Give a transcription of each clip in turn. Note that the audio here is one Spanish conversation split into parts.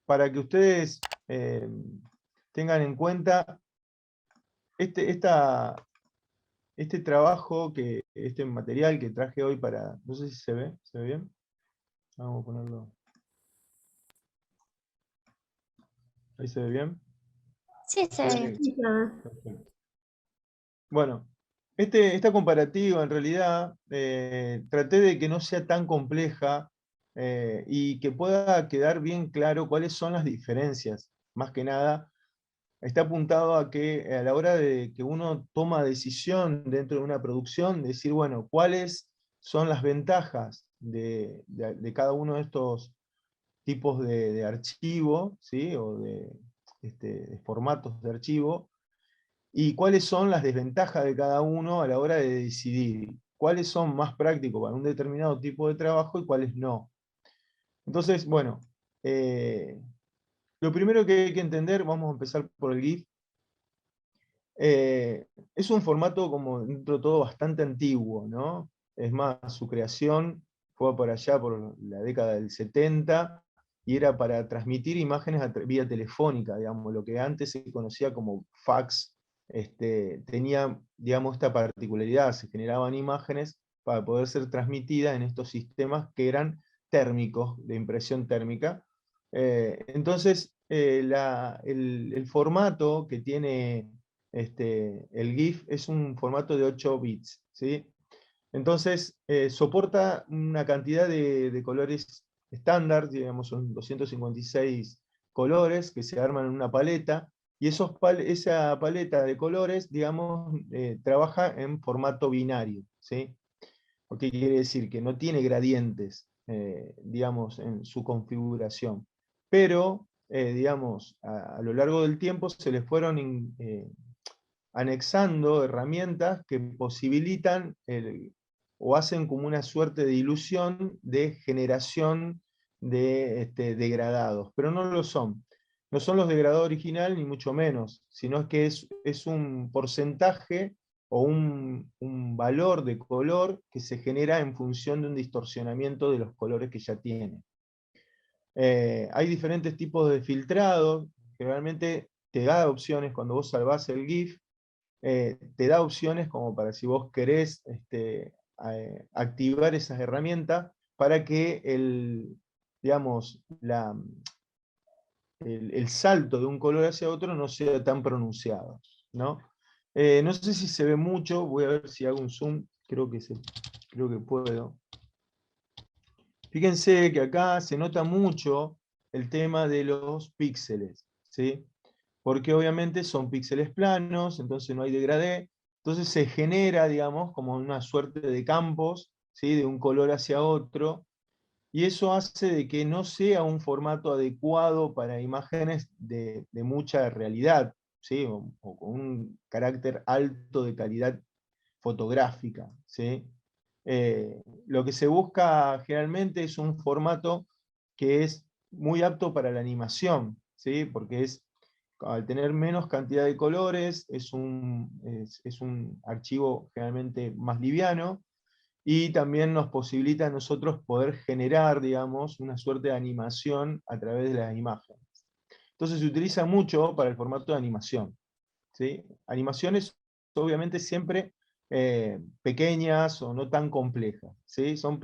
para que ustedes tengan en cuenta este trabajo, este material que traje hoy para... No sé si ¿se ve bien? Vamos a ponerlo... ¿Ahí se ve bien? Sí, se ve bien. Sí. Perfecto. Bueno, esta comparativa en realidad traté de que no sea tan compleja y que pueda quedar bien claro cuáles son las diferencias. Más que nada, está apuntado a que a la hora de que uno toma decisión dentro de una producción, decir, bueno, cuáles son las ventajas de cada uno de estos tipos de archivo, ¿sí? O de formatos de archivo, y cuáles son las desventajas de cada uno a la hora de decidir cuáles son más prácticos para un determinado tipo de trabajo y cuáles no. Entonces, bueno, lo primero que hay que entender, vamos a empezar por el GIF, es un formato como dentro de todo bastante antiguo, ¿no? Es más, su creación fue por allá por la década del 70 y era para transmitir imágenes vía telefónica, digamos, lo que antes se conocía como fax, tenía, digamos, esta particularidad, se generaban imágenes para poder ser transmitidas en estos sistemas que eran térmicos, de impresión térmica. Entonces, el formato que tiene el GIF es un formato de 8 bits, ¿sí? Entonces, soporta una cantidad de colores estándar, digamos, son 256 colores que se arman en una paleta, y esa paleta de colores, digamos, trabaja en formato binario, ¿sí? ¿Lo que quiere decir? Que no tiene gradientes, digamos, en su configuración. Pero, digamos, a lo largo del tiempo se les fueron anexando herramientas que posibilitan o hacen como una suerte de ilusión de generación de degradados, pero no lo son. No son los degradados original ni mucho menos, sino que es un porcentaje o un valor de color que se genera en función de un distorsionamiento de los colores que ya tiene. Hay diferentes tipos de filtrado, generalmente te da opciones cuando vos salvás el GIF, te da opciones como para si vos querés activar esas herramientas para que digamos, el salto de un color hacia otro no sea tan pronunciado, ¿no? No sé si se ve mucho, voy a ver si hago un zoom, creo que puedo. Fíjense que acá se nota mucho el tema de los píxeles, ¿sí? Porque obviamente son píxeles planos, entonces no hay degradé, entonces se genera, digamos, como una suerte de campos, ¿sí? De un color hacia otro, y eso hace de que no sea un formato adecuado para imágenes de mucha realidad, ¿sí? O con un carácter alto de calidad fotográfica, ¿sí? Lo que se busca generalmente es un formato que es muy apto para la animación, ¿sí? Porque al tener menos cantidad de colores, es un archivo generalmente más liviano, y también nos posibilita a nosotros poder generar, digamos, una suerte de animación a través de las imágenes. Entonces se utiliza mucho para el formato de animación, ¿sí? Animaciones obviamente siempre pequeñas o no tan complejas, ¿sí? Son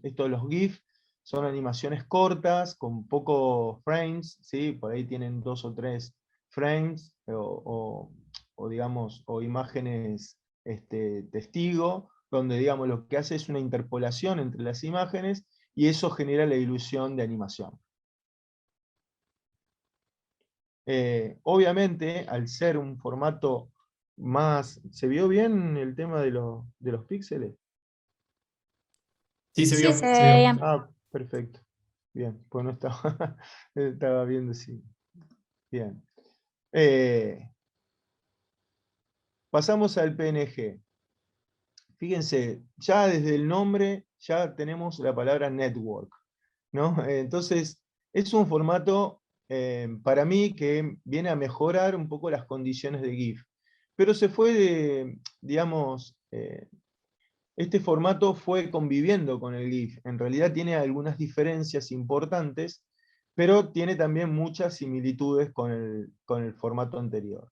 esto de los GIF, son animaciones cortas, con pocos frames, ¿sí? Por ahí tienen 2 o 3 frames, o digamos, o imágenes testigo, donde digamos, lo que hace es una interpolación entre las imágenes, y eso genera la ilusión de animación. Obviamente, al ser un formato más... ¿Se vio bien el tema de los píxeles? Sí, se Sí, vio, se se ve vio. bien. Ah, perfecto. Bien, pues no estaba, estaba viendo si... Bien. Eh, pasamos al PNG. Fíjense, ya desde el nombre ya tenemos la palabra network, ¿no? Entonces, es un formato para mí que viene a mejorar un poco las condiciones de GIF. Pero se fue digamos, este formato fue conviviendo con el GIF. En realidad tiene algunas diferencias importantes, pero tiene también muchas similitudes con el formato anterior.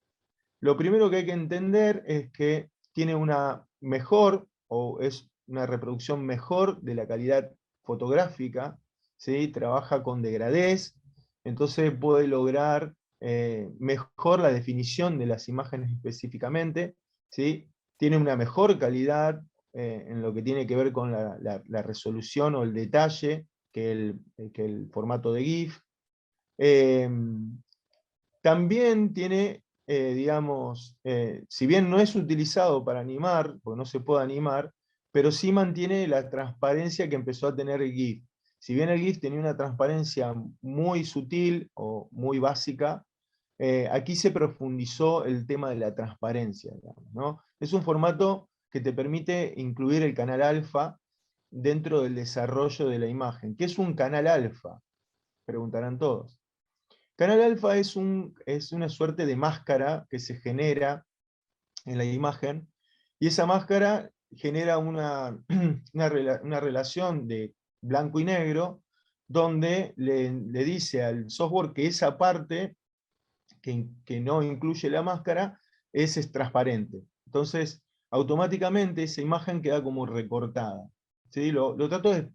Lo primero que hay que entender es que tiene una mejor, o es una reproducción mejor de la calidad fotográfica, ¿sí? Trabaja con degradés, entonces puede lograr mejor la definición de las imágenes específicamente, ¿sí? Tiene una mejor calidad en lo que tiene que ver con la resolución o el detalle que el formato de GIF. También tiene, digamos, si bien no es utilizado para animar, porque no se puede animar, pero sí mantiene la transparencia que empezó a tener el GIF. Si bien el GIF tenía una transparencia muy sutil o muy básica, aquí se profundizó el tema de la transparencia, digamos, ¿no? Es un formato que te permite incluir el canal alfa dentro del desarrollo de la imagen. ¿Qué es un canal alfa? Preguntarán todos. Canal alfa es una suerte de máscara que se genera en la imagen, y esa máscara genera una relación de blanco y negro, donde le dice al software que esa parte que no incluye la máscara es transparente. Entonces, automáticamente esa imagen queda como recortada. ¿Sí? Lo trato de,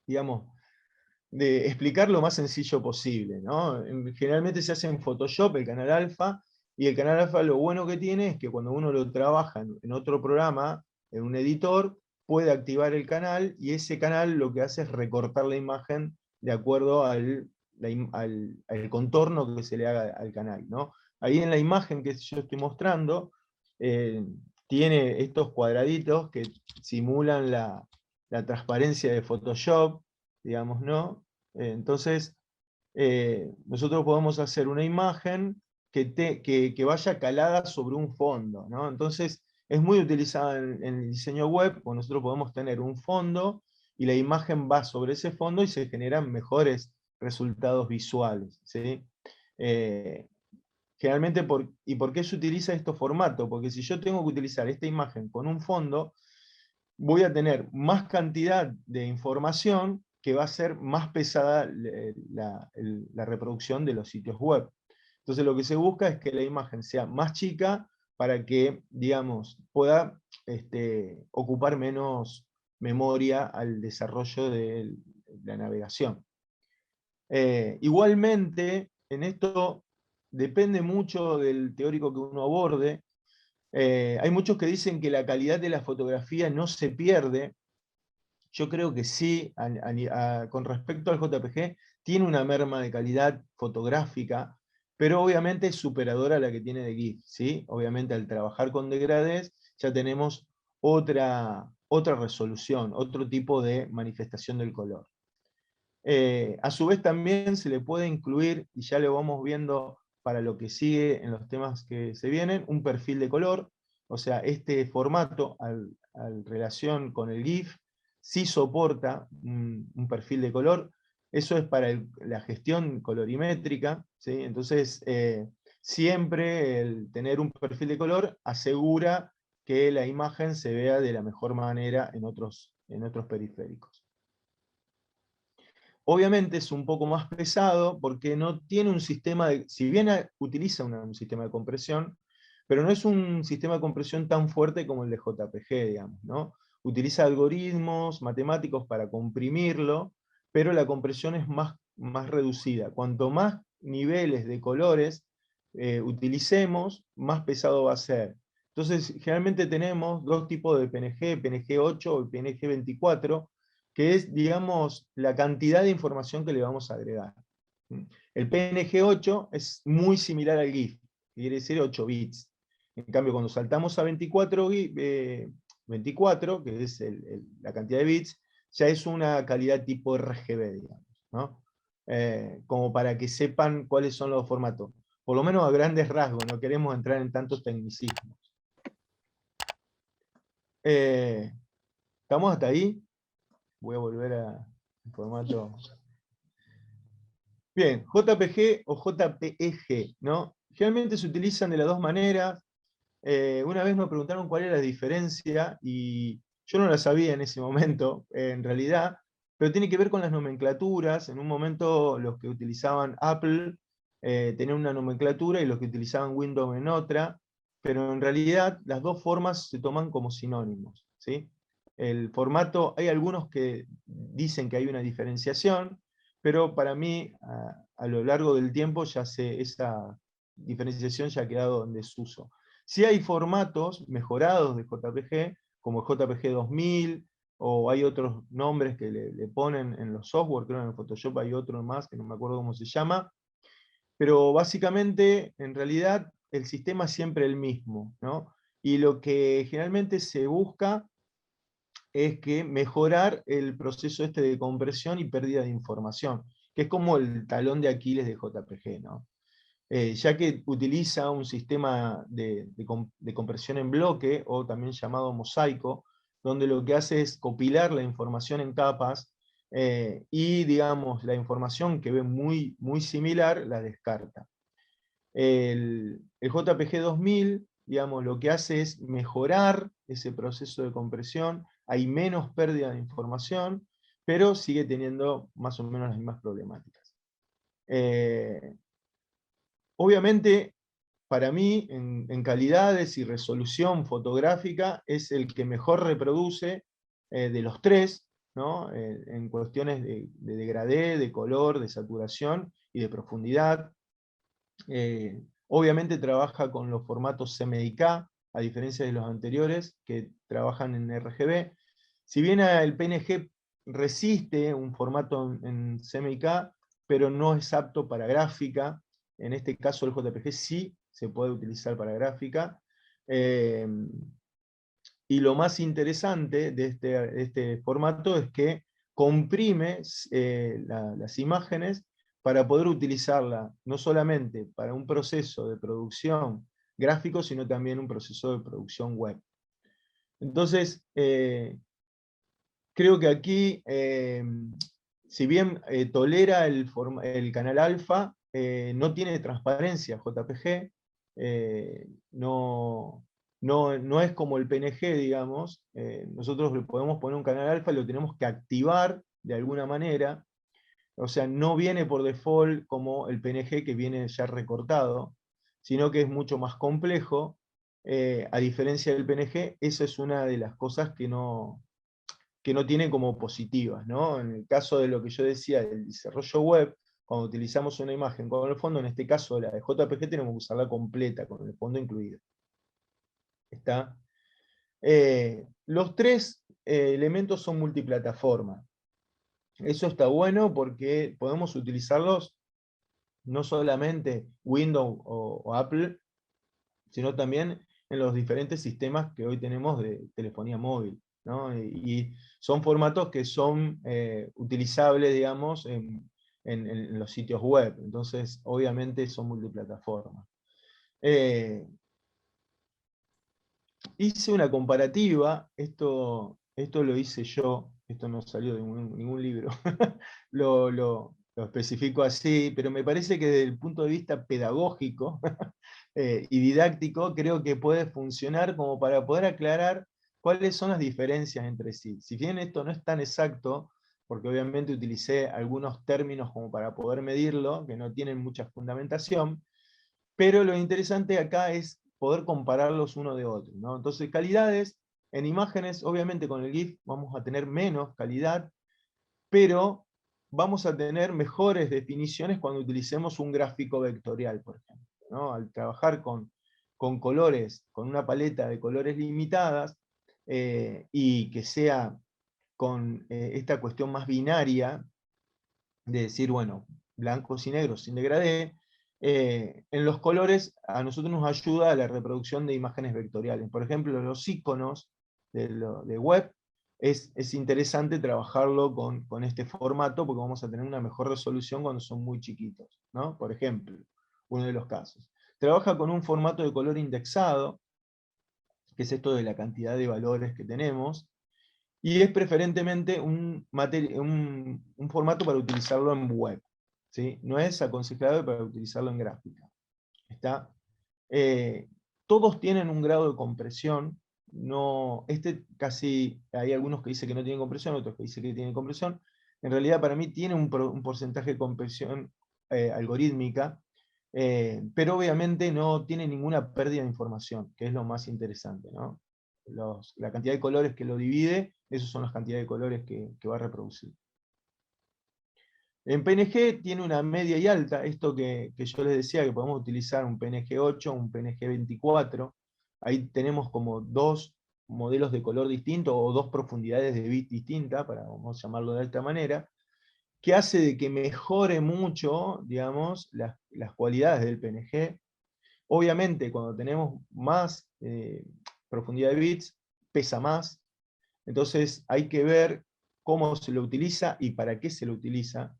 digamos, de explicar lo más sencillo posible, ¿no? Generalmente se hace en Photoshop, el canal alfa, y el canal alfa lo bueno que tiene es que cuando uno lo trabaja en otro programa, en un editor, puede activar el canal, y ese canal lo que hace es recortar la imagen de acuerdo al contorno que se le haga al canal, ¿no? Ahí en la imagen que yo estoy mostrando, eh, tiene estos cuadraditos que simulan la transparencia de Photoshop, digamos, ¿no? Entonces, nosotros podemos hacer una imagen que vaya calada sobre un fondo, ¿no? Entonces, es muy utilizada en el diseño web, porque nosotros podemos tener un fondo y la imagen va sobre ese fondo y se generan mejores resultados visuales, ¿sí? Eh, Generalmente, ¿y por qué se utiliza este formato? Porque si yo tengo que utilizar esta imagen con un fondo, voy a tener más cantidad de información que va a ser más pesada la reproducción de los sitios web. Entonces lo que se busca es que la imagen sea más chica para que, digamos, pueda ocupar menos memoria al desarrollo de la navegación. Igualmente, en esto depende mucho del teórico que uno aborde. Hay muchos que dicen que la calidad de la fotografía no se pierde. Yo creo que sí, con respecto al JPG, tiene una merma de calidad fotográfica, pero obviamente es superadora a la que tiene de GIF, ¿sí? Obviamente al trabajar con degradés ya tenemos otra resolución, otro tipo de manifestación del color. A su vez también se le puede incluir, y ya lo vamos viendo para lo que sigue en los temas que se vienen, un perfil de color. O sea, este formato, al relación con el GIF, sí soporta un perfil de color. Eso es para la gestión colorimétrica, ¿sí? Entonces, siempre el tener un perfil de color asegura que la imagen se vea de la mejor manera en otros periféricos. Obviamente es un poco más pesado porque no tiene un sistema si bien utiliza un sistema de compresión, pero no es un sistema de compresión tan fuerte como el de JPG, digamos, ¿no? Utiliza algoritmos matemáticos para comprimirlo, pero la compresión es más reducida. Cuanto más niveles de colores utilicemos, más pesado va a ser. Entonces, generalmente tenemos dos tipos de PNG, PNG8 o PNG24, que es, digamos, la cantidad de información que le vamos a agregar. El PNG8 es muy similar al GIF, que quiere decir 8 bits. En cambio, cuando saltamos a 24, 24 que es la cantidad de bits, ya es una calidad tipo RGB, digamos, ¿no? Como para que sepan cuáles son los formatos. Por lo menos a grandes rasgos, no queremos entrar en tantos tecnicismos. ¿Estamos hasta ahí? Voy a volver al formato. Bien, JPG o JPEG, ¿no? Generalmente se utilizan de las dos maneras. Una vez me preguntaron cuál era la diferencia y yo no la sabía en ese momento. En realidad, pero tiene que ver con las nomenclaturas. En un momento los que utilizaban Apple tenían una nomenclatura y los que utilizaban Windows en otra, pero en realidad las dos formas se toman como sinónimos, ¿sí? El formato, hay algunos que dicen que hay una diferenciación, pero para mí a lo largo del tiempo esa diferenciación ya ha quedado en desuso. Sí hay formatos mejorados de JPG, como JPG 2000, o hay otros nombres que le ponen en los software, creo en el Photoshop hay otro más, que no me acuerdo cómo se llama, pero básicamente, en realidad, el sistema es siempre el mismo, ¿no? Y lo que generalmente se busca es que mejorar el proceso este de compresión y pérdida de información, que es como el talón de Aquiles de JPG, ¿no? Ya que utiliza un sistema de compresión en bloque, o también llamado mosaico, donde lo que hace es compilar la información en capas, y digamos, la información que ve muy, muy similar la descarta. El JPG 2000, digamos, lo que hace es mejorar ese proceso de compresión, hay menos pérdida de información, pero sigue teniendo más o menos las mismas problemáticas. Obviamente, para mí, en calidades y resolución fotográfica, es el que mejor reproduce de los tres, ¿no? En cuestiones de degradé, de color, de saturación y de profundidad. Obviamente trabaja con los formatos CMYK, a diferencia de los anteriores, que trabajan en RGB. Si bien el PNG resiste un formato en CMYK, pero no es apto para gráfica. En este caso el JPG sí se puede utilizar para gráfica. Y lo más interesante de este formato es que comprime las imágenes para poder utilizarla no solamente para un proceso de producción gráfico, sino también un proceso de producción web. Entonces, creo que aquí, si bien tolera el canal alfa, no tiene transparencia JPG, no es como el PNG, digamos. Nosotros le podemos poner un canal alfa y lo tenemos que activar de alguna manera. O sea, no viene por default como el PNG que viene ya recortado, sino que es mucho más complejo. A diferencia del PNG, esa es una de las cosas que no tiene como positivas, ¿no? En el caso de lo que yo decía del desarrollo web, cuando utilizamos una imagen con el fondo, en este caso la de JPG, tenemos que usarla completa, con el fondo incluido. ¿Está? Los tres elementos son multiplataforma. Eso está bueno porque podemos utilizarlos no solamente Windows o Apple, sino también en los diferentes sistemas que hoy tenemos de telefonía móvil, ¿no? Y son formatos que son utilizables, digamos, en los sitios web. Entonces, obviamente son multiplataformas. Hice una comparativa, esto lo hice yo, esto no salió de ningún libro, lo especifico así, pero me parece que desde el punto de vista pedagógico y didáctico, creo que puede funcionar como para poder aclarar cuáles son las diferencias entre sí. Si bien esto no es tan exacto, porque obviamente utilicé algunos términos como para poder medirlo, que no tienen mucha fundamentación, pero lo interesante acá es poder compararlos uno de otro, ¿no? Entonces, calidades, en imágenes, obviamente con el GIF vamos a tener menos calidad, pero vamos a tener mejores definiciones cuando utilicemos un gráfico vectorial, por ejemplo, ¿no? Al trabajar con colores, con una paleta de colores limitadas, y que sea con esta cuestión más binaria, de decir, bueno, blancos y negros sin degradé, en los colores a nosotros nos ayuda a la reproducción de imágenes vectoriales. Por ejemplo, los iconos de web, es interesante trabajarlo con este formato porque vamos a tener una mejor resolución cuando son muy chiquitos, ¿no? Por ejemplo, uno de los casos. Trabaja con un formato de color indexado, que es esto de la cantidad de valores que tenemos, y es preferentemente un formato para utilizarlo en web, ¿sí? No es aconsejable para utilizarlo en gráfica. ¿Está? Todos tienen un grado de compresión. No, casi hay algunos que dicen que no tienen compresión, otros que dicen que tienen compresión. en realidad para mí tiene un porcentaje de compresión algorítmica, pero obviamente no tiene ninguna pérdida de información, que es lo más interesante, ¿no? La cantidad de colores que lo divide, esos son las cantidades de colores que va a reproducir. En PNG tiene una media y alta, esto que yo les decía, que podemos utilizar un PNG 8, un PNG 24, ahí tenemos como dos modelos de color distintos, o dos profundidades de bit distintas, vamos a llamarlo de esta manera, que hace de que mejore mucho, digamos, las cualidades del PNG. Obviamente, cuando tenemos más profundidad de bits, pesa más, entonces hay que ver cómo se lo utiliza y para qué se lo utiliza.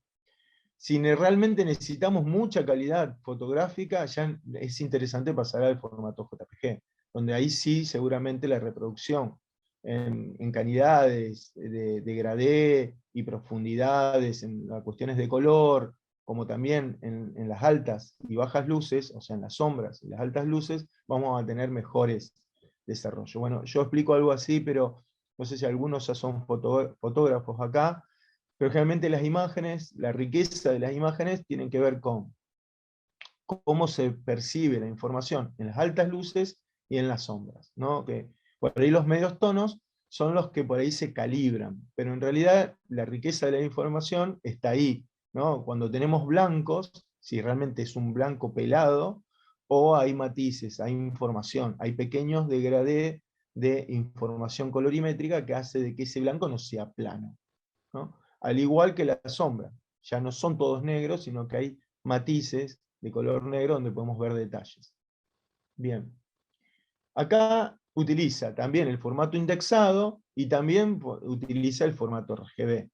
Si realmente necesitamos mucha calidad fotográfica, ya es interesante pasar al formato JPG, donde ahí sí seguramente la reproducción en calidades de degradé y profundidades, en las cuestiones de color, como también en las altas y bajas luces, o sea, en las sombras y las altas luces, vamos a tener mejores desarrollos. Bueno, yo explico algo así, pero no sé si algunos ya son fotógrafos acá, pero generalmente las imágenes, la riqueza de las imágenes tienen que ver con cómo se percibe la información en las altas luces y en las sombras, ¿no? Que por ahí los medios tonos son los que por ahí se calibran, pero en realidad la riqueza de la información está ahí, ¿no? Cuando tenemos blancos, si realmente es un blanco pelado, o hay matices, hay información, hay pequeños degradés de información colorimétrica que hace de que ese blanco no sea plano, ¿no? Al igual que la sombra, ya no son todos negros, sino que hay matices de color negro donde podemos ver detalles. Bien. Acá utiliza también el formato indexado y también utiliza el formato RGB,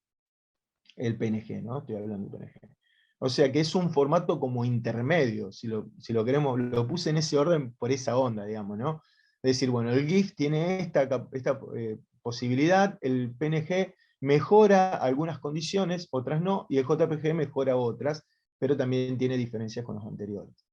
el PNG, ¿no? Estoy hablando de PNG. O sea que es un formato como intermedio, si lo queremos, lo puse en ese orden por esa onda, digamos, ¿no? Es decir, bueno, el GIF tiene esta posibilidad, el PNG mejora algunas condiciones, otras no, y el JPG mejora otras, pero también tiene diferencias con los anteriores.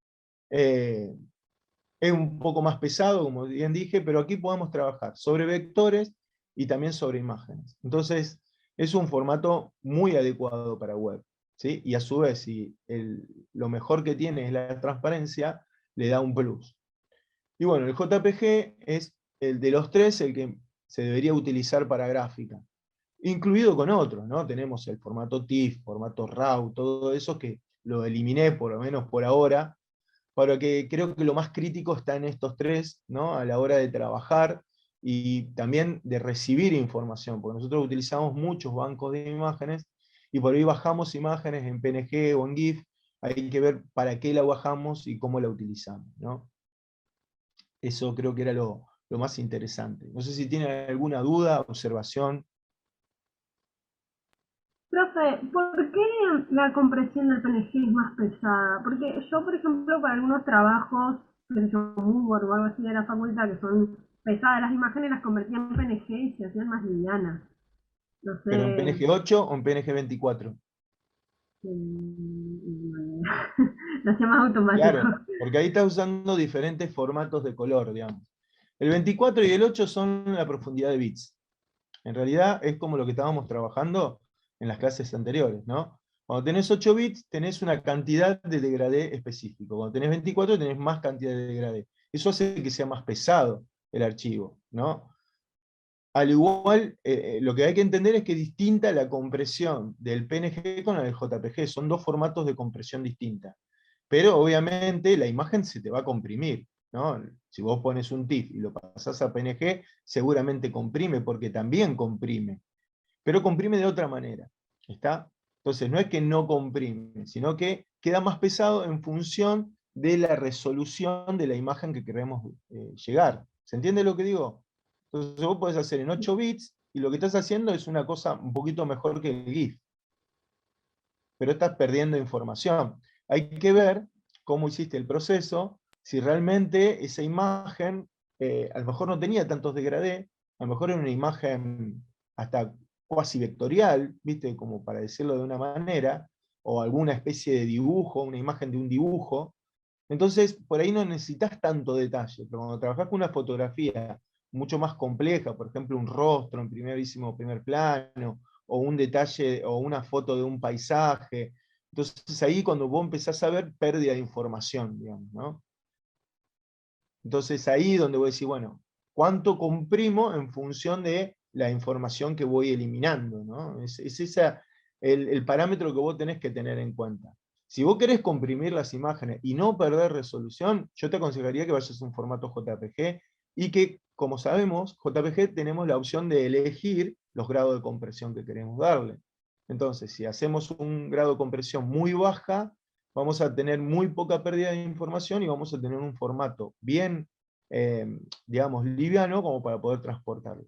Es un poco más pesado, como bien dije, pero aquí podemos trabajar sobre vectores y también sobre imágenes. Entonces, es un formato muy adecuado para web, ¿sí? Y a su vez, si lo mejor que tiene es la transparencia, le da un plus. Y bueno, el JPG es el de los tres el que se debería utilizar para gráfica, incluido con otros, ¿no? Tenemos el formato TIFF, formato RAW, todo eso que lo eliminé, por lo menos por ahora, para que creo que lo más crítico está en estos tres, ¿no? A la hora de trabajar y también de recibir información, porque nosotros utilizamos muchos bancos de imágenes y por ahí bajamos imágenes en PNG o en GIF, hay que ver para qué la bajamos y cómo la utilizamos, ¿no? Eso creo que era lo más interesante. No sé si tiene alguna duda, observación. Profe, ¿por qué la compresión del PNG es más pesada? Porque yo, por ejemplo, para algunos trabajos, qué sé yo, Word o algo así de la facultad, que son pesadas las imágenes, las convertía en PNG y se hacían más livianas. No ¿Pero en sé. PNG 8 o en PNG 24? Lo hacía más automático. Claro, porque ahí está usando diferentes formatos de color, digamos. El 24 y el 8 son la profundidad de bits. En realidad es como lo que estábamos trabajando en las clases anteriores, ¿no? Cuando tenés 8 bits, tenés una cantidad de degradé específico. Cuando tenés 24, tenés más cantidad de degradé. Eso hace que sea más pesado el archivo, ¿no? Al igual, lo que hay que entender es que es distinta la compresión del PNG con la del JPG. Son dos formatos de compresión distintas. Pero obviamente la imagen se te va a comprimir, ¿no? Si vos pones un TIFF y lo pasás a PNG, seguramente comprime, porque también comprime. Pero comprime de otra manera. ¿Está? Entonces, no es que no comprime, sino que queda más pesado en función de la resolución de la imagen que queremos llegar. ¿Se entiende lo que digo? Entonces vos podés hacer en 8 bits y lo que estás haciendo es una cosa un poquito mejor que el GIF, pero estás perdiendo información. Hay que ver cómo hiciste el proceso, si realmente esa imagen a lo mejor no tenía tantos degradés, a lo mejor era una imagen hasta cuasi vectorial, ¿viste? Como para decirlo de una manera, o alguna especie de dibujo, una imagen de un dibujo. Entonces, por ahí no necesitas tanto detalle, pero cuando trabajas con una fotografía mucho más compleja, por ejemplo, un rostro en primer plano, o un detalle, o una foto de un paisaje. Entonces ahí cuando vos empezás a ver pérdida de información, digamos, ¿no? Entonces ahí donde voy a decir, bueno, ¿cuánto comprimo en función de la información que voy eliminando, ¿no? Es esa el parámetro que vos tenés que tener en cuenta. Si vos querés comprimir las imágenes y no perder resolución, yo te aconsejaría que vayas a un formato JPG y que, como sabemos, JPG tenemos la opción de elegir los grados de compresión que queremos darle. Entonces, si hacemos un grado de compresión muy baja, vamos a tener muy poca pérdida de información y vamos a tener un formato bien, digamos, liviano como para poder transportarlo.